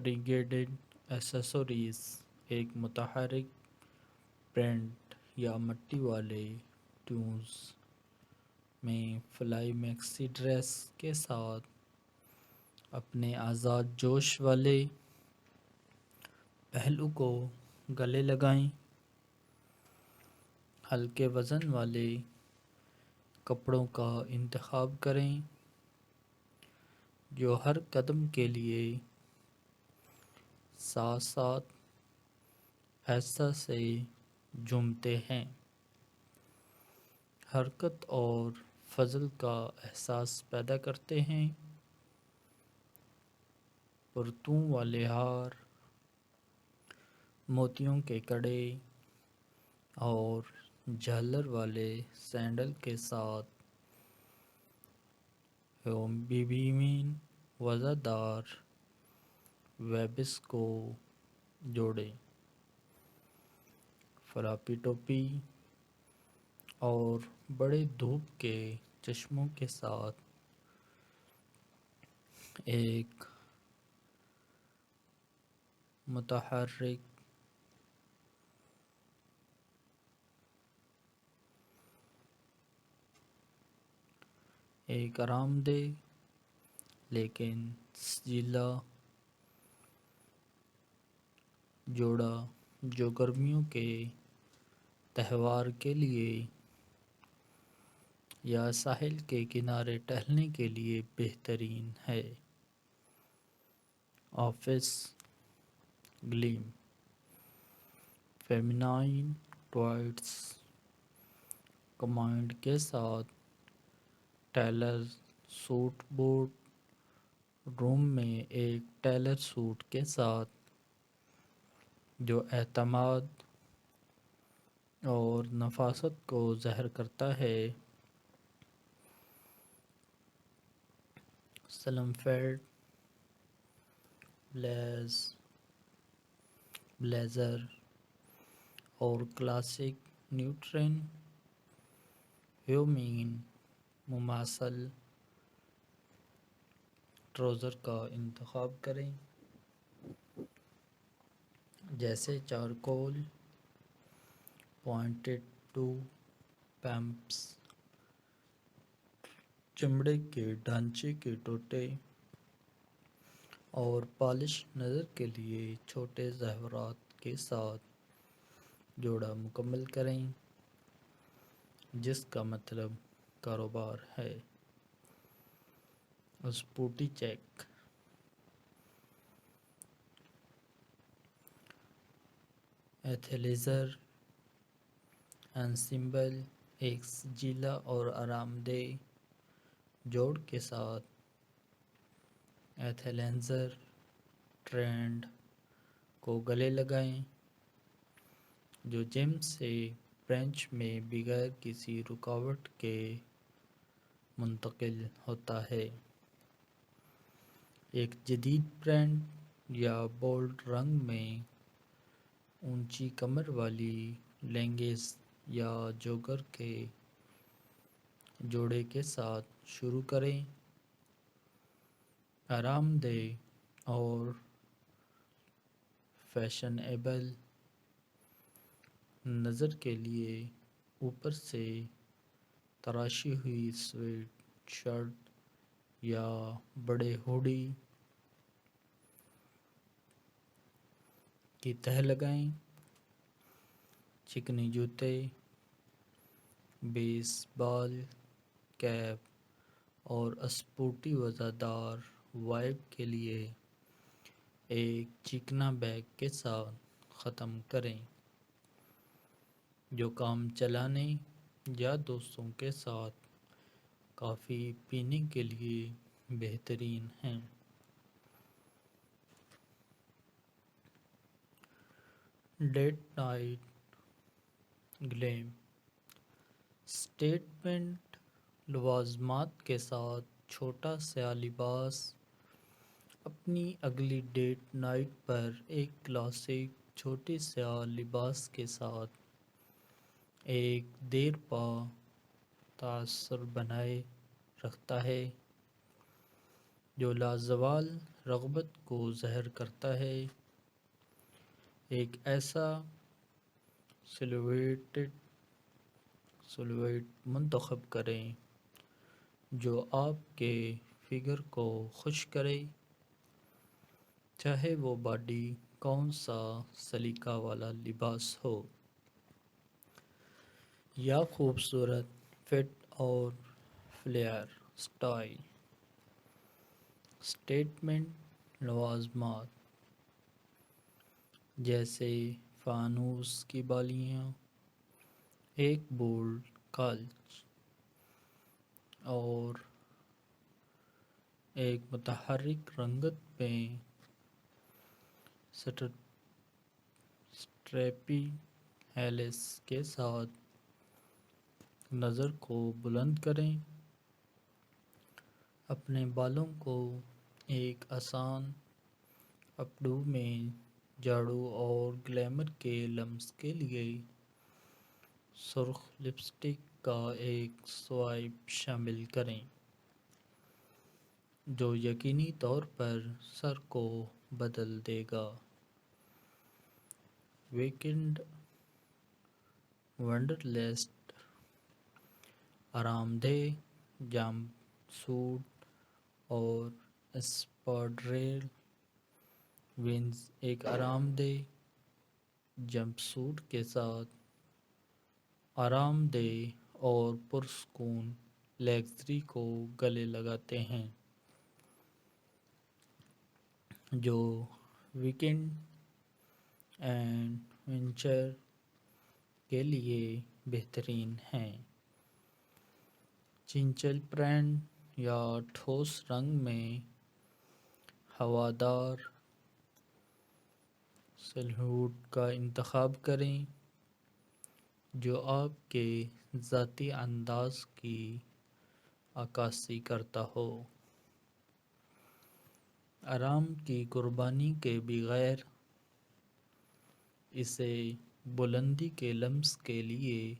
فریگیڈڈ ایسیسوریز ایک متحرک پرنٹ یا مٹی والے ٹیونز میں فلائی میکسی ڈریس کے ساتھ اپنے آزاد جوش والے پہلو کو گلے لگائیں۔ ہلکے وزن والے کپڑوں کا انتخاب کریں جو ہر قدم کے لیے ساتھ ساتھ ایسا سے جھومتے ہیں، حرکت اور فضل کا احساس پیدا کرتے ہیں۔ پرتوں والے ہار، موتیوں کے کڑے اور جھالر والے سینڈل کے ساتھ بیبیین وزردار ویبس کو جوڑیں۔ فلاپی ٹوپی اور بڑے دھوپ کے چشموں کے ساتھ ایک متحرک ایک آرام دہ لیکن سجیلا جوڑا جو گرمیوں کے تہوار کے لیے یا ساحل کے کنارے ٹہلنے کے لیے بہترین ہے۔ آفس گلیم، فیمینائن ٹوائٹس کمانڈ کے ساتھ ٹیلر سوٹ بورڈ روم میں ایک ٹیلر سوٹ کے ساتھ جو اعتماد اور نفاست کو ظاہر کرتا ہے۔ سلم فیٹ بلیزر اور کلاسک نیوٹرن ہیومین مماثل ٹراؤزر کا انتخاب کریں جیسے چارکول پوائنٹڈ ٹو پمپس، چمڑے کے ڈھانچے کے ٹوٹے اور پالش نظر کے لیے چھوٹے زیورات کے ساتھ جوڑا مکمل کریں جس کا مطلب کاروبار ہے۔ اسپوٹی چیک، ایتھلیزر انسمبل ایک سجیلا اور آرام دہ جوڑ کے ساتھ ایتھلیزر ٹرینڈ کو گلے لگائیں جو جم سے برنچ میں بغیر کسی رکاوٹ کے منتقل ہوتا ہے۔ ایک جدید پرنٹ یا بولڈ رنگ میں اونچی کمر والی لیگنگز یا جوگر کے جوڑے کے ساتھ شروع کریں۔ آرام دہ اور فیشنیبل نظر کے لیے اوپر سے تراشی ہوئی سویٹ شرٹ یا بڑے ہوڈی کی تہ لگائیں۔ چکنی جوتے، بیس بال کیپ اور اسپورٹی وزردار وائب کے لیے ایک چکنا بیگ کے ساتھ ختم کریں جو کام چلانے یا دوستوں کے ساتھ کافی پینے کے لیے بہترین ہے۔ ڈیٹ نائٹ گلیم، اسٹیٹمنٹ لوازمات کے ساتھ چھوٹا سیاہ لباس اپنی اگلی ڈیٹ نائٹ پر ایک کلاسک چھوٹے سیاہ لباس کے ساتھ ایک دیرپا تاثر بنائے رکھتا ہے۔ جو لازوال رغبت کو ظاہر کرتا ہے، ایک ایسا سلویٹ منتخب کریں جو آپ کے فگر کو خوش کرے، چاہے وہ باڈی کون سا سلیقہ والا لباس ہو یا خوبصورت فٹ اور فلیئر سٹائل۔ سٹیٹمنٹ لوازمات جیسے فانوس کی بالیاں، ایک بولڈ کالچ اور ایک متحرک رنگت میں سٹریپی ہیلس کے ساتھ نظر کو بلند کریں۔ اپنے بالوں کو ایک آسان اپ ڈو میں جھاڑو اور گلیمر کے لمس کے لیے سرخ لپسٹک کا ایک سوائپ شامل کریں جو یقینی طور پر سر کو بدل دے گا۔ ویکنڈ ونڈرلسٹ آرام دہ جمپ سوٹ اور اسپاڈریل ونز ایک آرام دہ جمپ سوٹ کے ساتھ آرام دہ اور پرسکون لگژری کو گلے لگاتے ہیں جو ویکنڈ ایڈونچر کے لیے بہترین ہیں۔ چنچل پرنٹ یا ٹھوس رنگ میں ہوادار سلہوٹ کا انتخاب کریں جو آپ کے ذاتی انداز کی عکاسی کرتا ہو۔ آرام کی قربانی کے بغیر اسے بلندی کے لمس کے لیے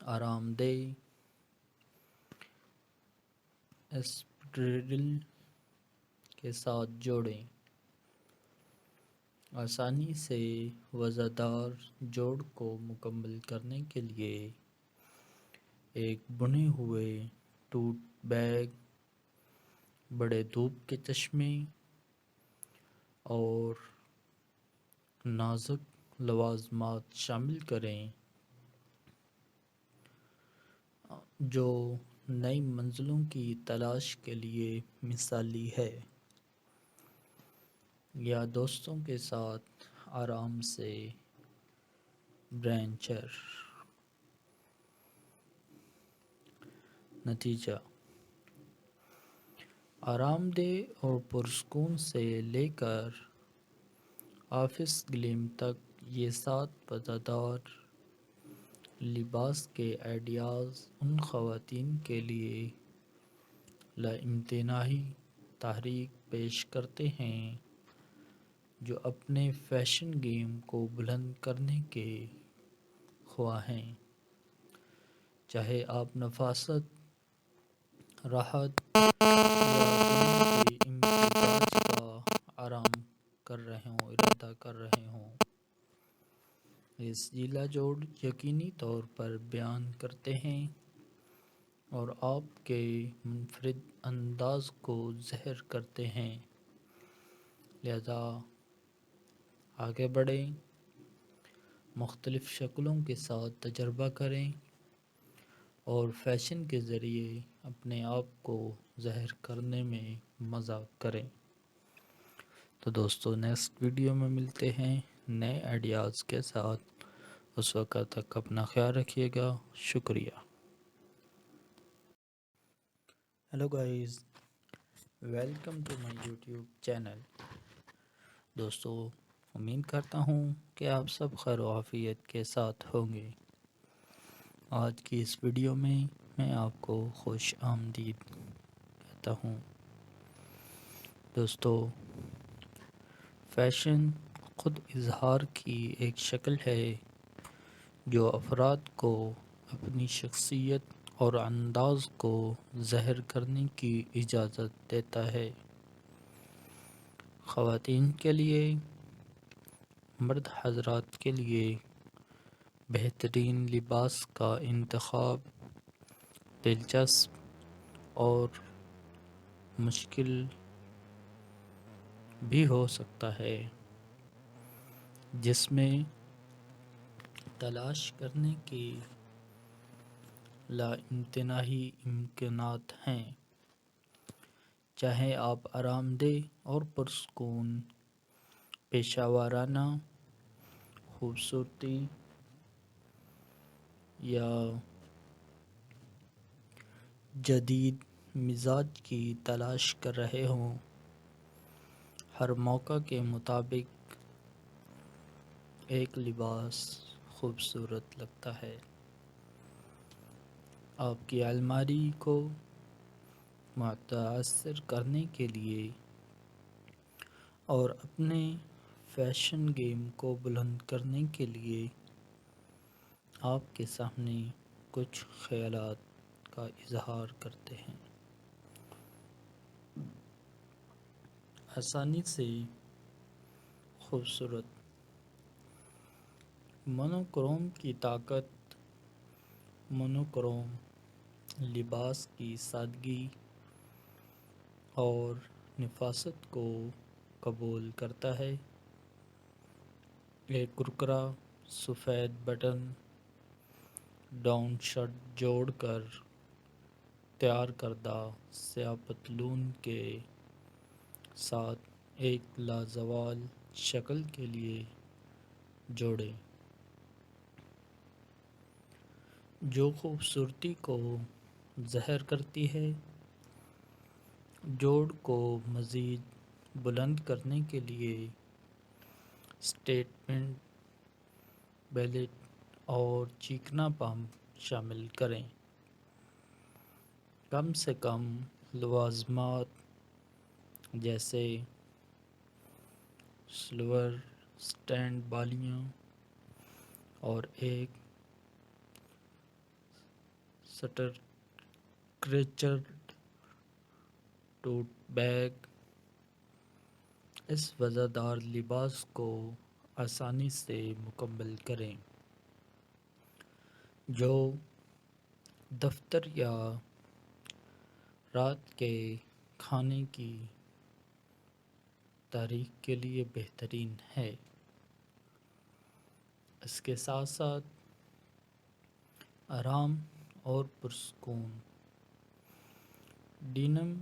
آرام دہ اسپیڈریل کے ساتھ جوڑیں۔ آسانی سے وزن دار جوڑ کو مکمل کرنے کے لیے ایک بنے ہوئے ٹوٹ بیگ، بڑے دھوپ کے چشمے اور نازک لوازمات شامل کریں جو نئی منزلوں کی تلاش کے لیے مثالی ہے، یا دوستوں کے ساتھ آرام سے برنچر۔ نتیجہ: آرام دہ اور پرسکون سے لے کر آفس گلیم تک یہ 7 مزیدار لباس کے آئیڈیاز ان خواتین کے لیے لامتناہی تحریک پیش کرتے ہیں جو اپنے فیشن گیم کو بلند کرنے کے خواہاں ہیں، چاہے آپ نفاست، راحت یا دنیا کے امتزاج کا ارادہ کر رہے ہوں۔ یہ ضلع جوڑ یقینی طور پر بیان کرتے ہیں اور آپ کے منفرد انداز کو ظاہر کرتے ہیں، لہذا آگے بڑھیں، مختلف شکلوں کے ساتھ تجربہ کریں اور فیشن کے ذریعے اپنے آپ کو ظاہر کرنے میں مزہ کریں۔ تو دوستو، نیکسٹ ویڈیو میں ملتے ہیں نئے آئیڈیاز کے ساتھ۔ اس وقت تک اپنا خیال رکھیے گا۔ شکریہ۔ Hello guys, welcome to my YouTube channel. دوستو، امید کرتا ہوں کہ آپ سب خیر و عافیت کے ساتھ ہوں گے۔ آج کی اس ویڈیو میں آپ کو خوش آمدید کہتا ہوں۔ دوستو، فیشن خود اظہار کی ایک شکل ہے جو افراد کو اپنی شخصیت اور انداز کو ظاہر کرنے کی اجازت دیتا ہے۔ خواتین کے لیے، مرد حضرات کے لیے بہترین لباس کا انتخاب دلچسپ اور مشکل بھی ہو سکتا ہے، جس میں تلاش کرنے کے لامتناہی امکانات ہیں۔ چاہے آپ آرام دہ اور پرسکون پیشہ ورانہ خوبصورتی یا جدید مزاج کی تلاش کر رہے ہوں، ہر موقع کے مطابق ایک لباس خوبصورت لگتا ہے۔ آپ کی الماری کو متاثر کرنے کے لیے اور اپنے فیشن گیم کو بلند کرنے کے لیے آپ کے سامنے کچھ خیالات کا اظہار کرتے ہیں۔ آسانی سے خوبصورت مونوکروم کی طاقت۔ مونوکروم لباس کی سادگی اور نفاست کو قبول کرتا ہے۔ ایک کرکرا سفید بٹن ڈاؤن شرٹ جوڑ کر تیار کردہ سیاہ پتلون کے ساتھ ایک لازوال شکل کے لیے جوڑیں، جو خوبصورتی کو ظاہر کرتی ہے۔ جوڑ کو مزید بلند کرنے کے لیے اسٹیٹمنٹ بیلٹ اور چیکنا پمپ شامل کریں۔ کم سے کم لوازمات جیسے سلور سٹینڈ بالیاں اور ایک سٹرکچرڈ ٹوٹ بیگ اس وزردار لباس کو آسانی سے مکمل کریں، جو دفتر یا رات کے کھانے کی تاریخ کے لیے بہترین ہے۔ اس کے ساتھ ساتھ آرام اور پرسکون ڈینم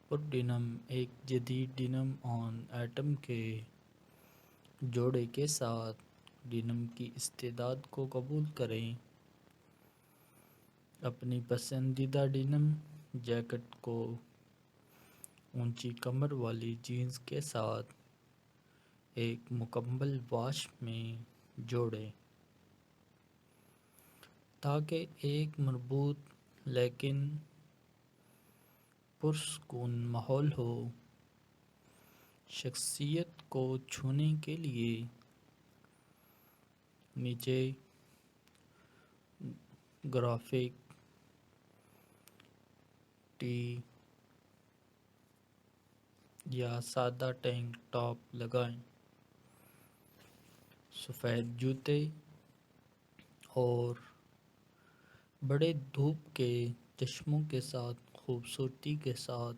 پر ڈینم ایک جدید ڈینم آن ایٹم کے جوڑے کے ساتھ ڈینم کی استعداد کو قبول کریں۔ اپنی پسندیدہ ڈینم جیکٹ کو اونچی کمر والی جینز کے ساتھ ایک مکمل واش میں جوڑیں تاکہ ایک مربوط لیکن پرسکون ماحول ہو۔ شخصیت کو چھونے کے لیے نیچے گرافک ٹی یا سادہ ٹینک ٹاپ لگائیں۔ سفید جوتے اور بڑے دھوپ کے چشموں کے ساتھ خوبصورتی کے ساتھ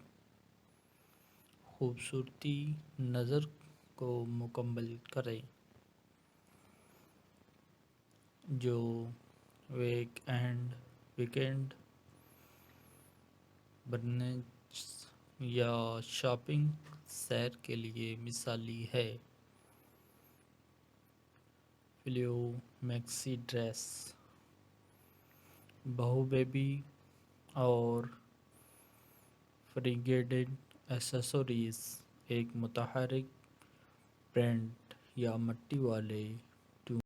خوبصورتی نظر کو مکمل کریں، جو ویکینڈ برنچ یا شاپنگ سیر کے لیے مثالی ہے۔ فلیو میکسی ڈریس بہو بیبی اور فریگیڈڈ ایکسیسریز ایک متحرک پرنٹ یا مٹی والے